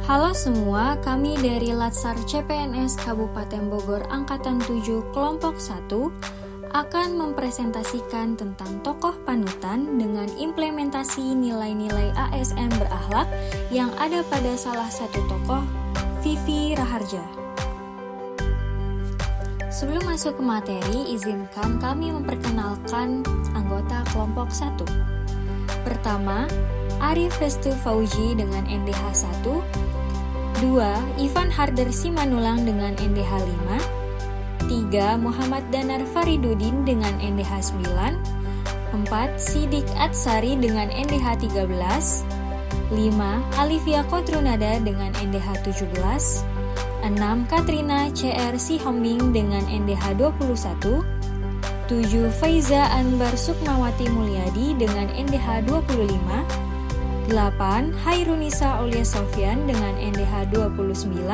Halo semua, kami dari Latsar CPNS Kabupaten Bogor Angkatan 7 Kelompok 1 akan mempresentasikan tentang tokoh panutan dengan implementasi nilai-nilai ASN berakhlak yang ada pada salah satu tokoh, Vivi Raharja. Sebelum masuk ke materi, izinkan kami memperkenalkan anggota kelompok 1. Pertama, Arif Restu Fauji dengan NDH 1. 2. Ivan Harder Simanulang dengan NDH 5. 3. Muhammad Danar Faridudin dengan NDH 9. 4. Sidik Atsari dengan NDH 13. 5. Alivia Kotrunada dengan NDH 17. 6. Katrina CR Sihombing dengan NDH 21. 7. Faiza Anbar Sukmawati Mulyadi dengan NDH 25. 8. Hairunisa Aulia Sofyan dengan NDH 29.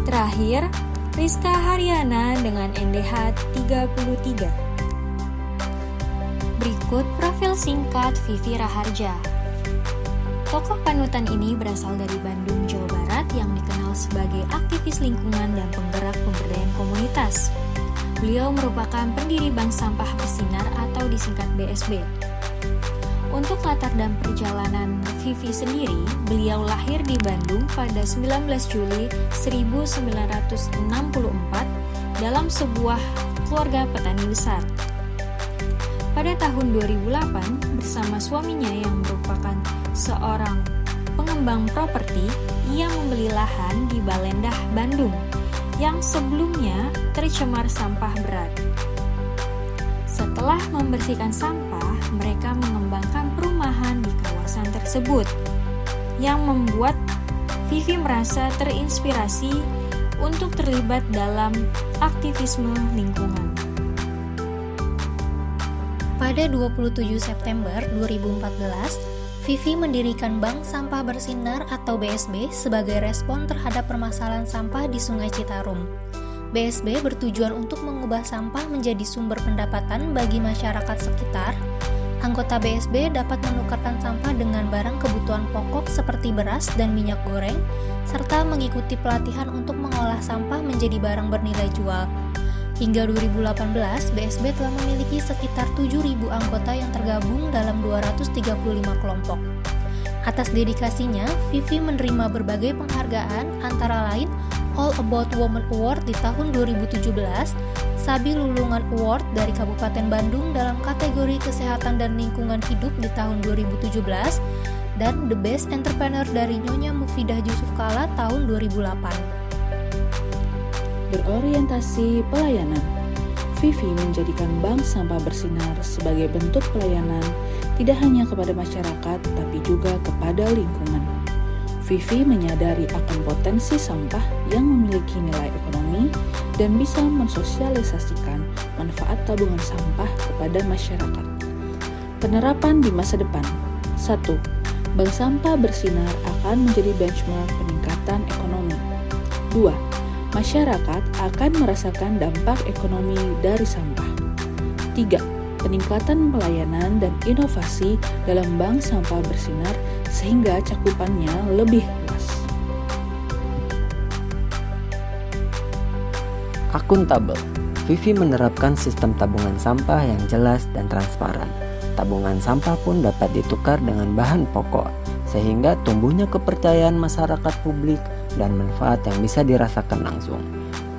Terakhir, Rizka Haryana dengan NDH 33. Berikut profil singkat Vivi Raharja. Tokoh panutan ini berasal dari Bandung, Jawa Barat yang dikenal sebagai aktivis lingkungan dan penggerak pemberdayaan komunitas. Beliau merupakan pendiri Bank Sampah Bersinar atau disingkat BSB. Untuk latar dan perjalanan Vivi sendiri, beliau lahir di Bandung pada 19 Juli 1964 dalam sebuah keluarga petani besar. Pada tahun 2008, bersama suaminya yang merupakan seorang pengembang properti, ia membeli lahan di Balendah, Bandung, yang sebelumnya tercemar sampah berat. Setelah membersihkan sampah, mereka mengembangkan perumahan di kawasan tersebut, yang membuat Vivi merasa terinspirasi untuk terlibat dalam aktivisme lingkungan. Pada 27 September 2014, Vivi mendirikan Bank Sampah Bersinar atau BSB sebagai respon terhadap permasalahan sampah di Sungai Citarum. BSB bertujuan untuk mengubah sampah menjadi sumber pendapatan bagi masyarakat sekitar. Anggota BSB dapat menukarkan sampah dengan barang kebutuhan pokok seperti beras dan minyak goreng, serta mengikuti pelatihan untuk mengolah sampah menjadi barang bernilai jual. Hingga 2018, BSB telah memiliki sekitar 7.000 anggota yang tergabung dalam 235 kelompok. Atas dedikasinya, Vivi menerima berbagai penghargaan antara lain All About Women Award di tahun 2017, Sabi Lulungan Award dari Kabupaten Bandung dalam kategori Kesehatan dan Lingkungan Hidup di tahun 2017, dan The Best Entrepreneur dari Nyonya Mufidah Yusuf Kala tahun 2008. Berorientasi pelayanan, Vivi menjadikan Bank Sampah Bersinar sebagai bentuk pelayanan tidak hanya kepada masyarakat tapi juga kepada lingkungan. Vivi menyadari akan potensi sampah yang memiliki nilai ekonomi dan bisa mensosialisasikan manfaat tabungan sampah kepada masyarakat. Penerapan di masa depan. 1. Bank Sampah Bersinar akan menjadi benchmark peningkatan ekonomi. 2. Masyarakat akan merasakan dampak ekonomi dari sampah. 3. Peningkatan pelayanan dan inovasi dalam Bank Sampah Bersinar sehingga cakupannya lebih luas. Akuntabel. Vivi menerapkan sistem tabungan sampah yang jelas dan transparan. Tabungan sampah pun dapat ditukar dengan bahan pokok, sehingga tumbuhnya kepercayaan masyarakat publik dan manfaat yang bisa dirasakan langsung.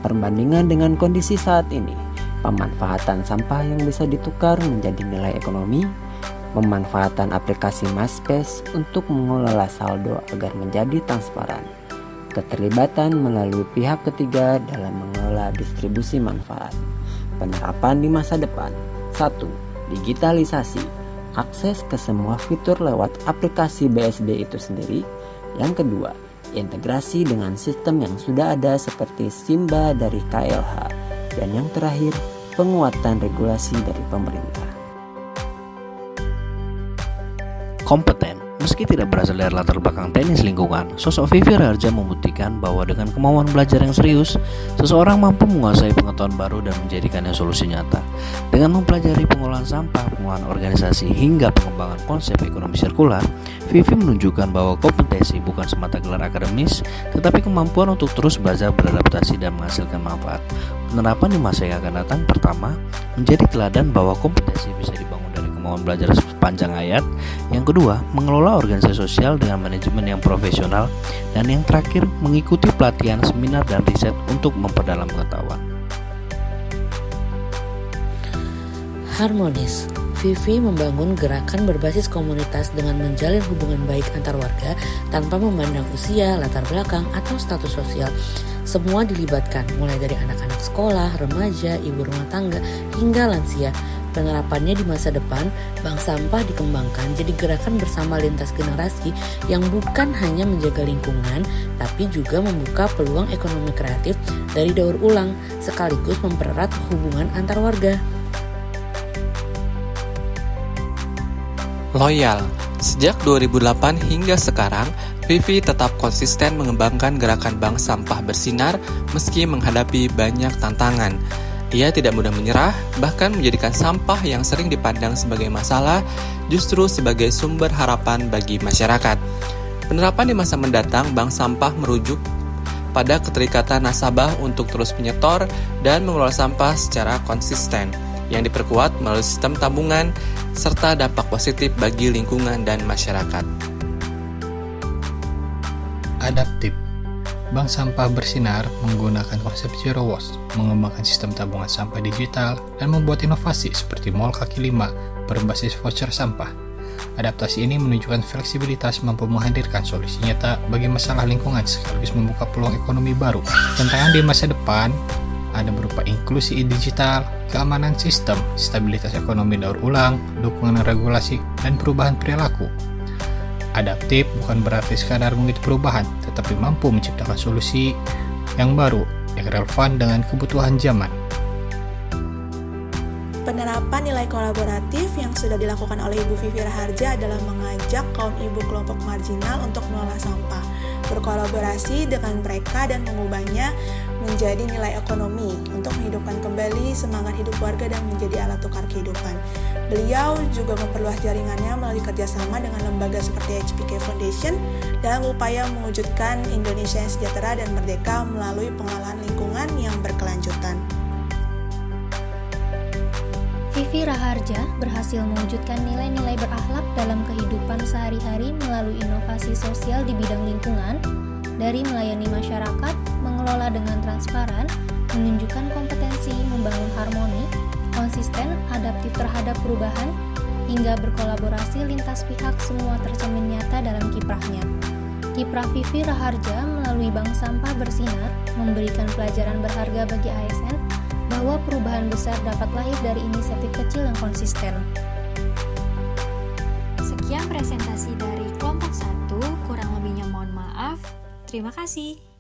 Perbandingan dengan kondisi saat ini, pemanfaatan sampah yang bisa ditukar menjadi nilai ekonomi, pemanfaatan aplikasi MySpace untuk mengelola saldo agar menjadi transparan, keterlibatan melalui pihak ketiga dalam mengelola distribusi manfaat. Penerapan di masa depan. 1. Digitalisasi. Akses ke semua fitur lewat aplikasi BSB itu sendiri. Yang kedua, integrasi dengan sistem yang sudah ada seperti Simba dari KLH. Dan yang terakhir, penguatan regulasi dari pemerintah. Kompeten Meski tidak berasal dari latar belakang teknis lingkungan, sosok Vivi Raharja membuktikan bahwa dengan kemauan belajar yang serius, seseorang mampu menguasai pengetahuan baru dan menjadikannya solusi nyata. Dengan mempelajari pengolahan sampah, pengolahan organisasi, hingga pengembangan konsep ekonomi sirkular, Vivi menunjukkan bahwa kompetensi bukan semata gelar akademis, tetapi kemampuan untuk terus belajar, beradaptasi, dan menghasilkan manfaat. Penerapan di masa yang akan datang, pertama, menjadi teladan bahwa kompetensi bisa dibangun dari kemauan belajar sepanjang hayat. Yang kedua, mengelola organisasi sosial dengan manajemen yang profesional. Dan yang terakhir, mengikuti pelatihan, seminar, dan riset untuk memperdalam pengetahuan. Harmonis. Vivi membangun gerakan berbasis komunitas dengan menjalin hubungan baik antar warga tanpa memandang usia, latar belakang, atau status sosial. Semua dilibatkan, mulai dari anak-anak sekolah, remaja, ibu rumah tangga, hingga lansia. Penerapannya di masa depan, bank sampah dikembangkan jadi gerakan bersama lintas generasi yang bukan hanya menjaga lingkungan, tapi juga membuka peluang ekonomi kreatif dari daur ulang, sekaligus mempererat hubungan antar warga. Loyal. Sejak 2008 hingga sekarang, Vivi tetap konsisten mengembangkan gerakan bank sampah bersinar meski menghadapi banyak tantangan. Ia tidak mudah menyerah, bahkan menjadikan sampah yang sering dipandang sebagai masalah justru sebagai sumber harapan bagi masyarakat. Penerapan di masa mendatang, bank sampah merujuk pada keterikatan nasabah untuk terus menyetor dan mengelola sampah secara konsisten, yang diperkuat melalui sistem tabungan, serta dampak positif bagi lingkungan dan masyarakat. Adaptif. Bank Sampah Bersinar menggunakan konsep Zero Waste, mengembangkan sistem tabungan sampah digital, dan membuat inovasi seperti Mall Kaki Lima berbasis voucher sampah. Adaptasi ini menunjukkan fleksibilitas mampu menghadirkan solusi nyata bagi masalah lingkungan sekaligus membuka peluang ekonomi baru. Tantangan di masa depan ada berupa inklusi digital, keamanan sistem, stabilitas ekonomi daur ulang, dukungan regulasi, dan perubahan perilaku. Adaptif bukan berarti sekadar mengikuti perubahan, tetapi mampu menciptakan solusi yang baru, yang relevan dengan kebutuhan zaman. Penerapan nilai kolaboratif yang sudah dilakukan oleh Ibu Vivi Raharja adalah mengajak kaum ibu kelompok marginal untuk mengolah sampah, berkolaborasi dengan mereka dan mengubahnya menjadi nilai ekonomi untuk menghidupkan kembali semangat hidup warga dan menjadi alat tukar kehidupan. Beliau juga memperluas jaringannya melalui kerjasama dengan lembaga seperti HBK Foundation dalam upaya mewujudkan Indonesia yang sejahtera dan merdeka melalui pengelolaan lingkungan yang berkelanjutan. Vivi Raharja berhasil mewujudkan nilai-nilai berakhlak dalam kehidupan sehari-hari melalui inovasi sosial di bidang lingkungan, dari melayani masyarakat, mengelola dengan transparan, menunjukkan kompetensi membangun harmoni, konsisten, adaptif terhadap perubahan, hingga berkolaborasi lintas pihak, semua tercermin nyata dalam kiprahnya. Kiprah Vivi Raharja melalui Bank Sampah Bersinar memberikan pelajaran berharga bagi ASN bahwa perubahan besar dapat lahir dari inisiatif kecil yang konsisten. Sekian presentasi dari kelompok 1, kurang lebihnya mohon maaf. Terima kasih.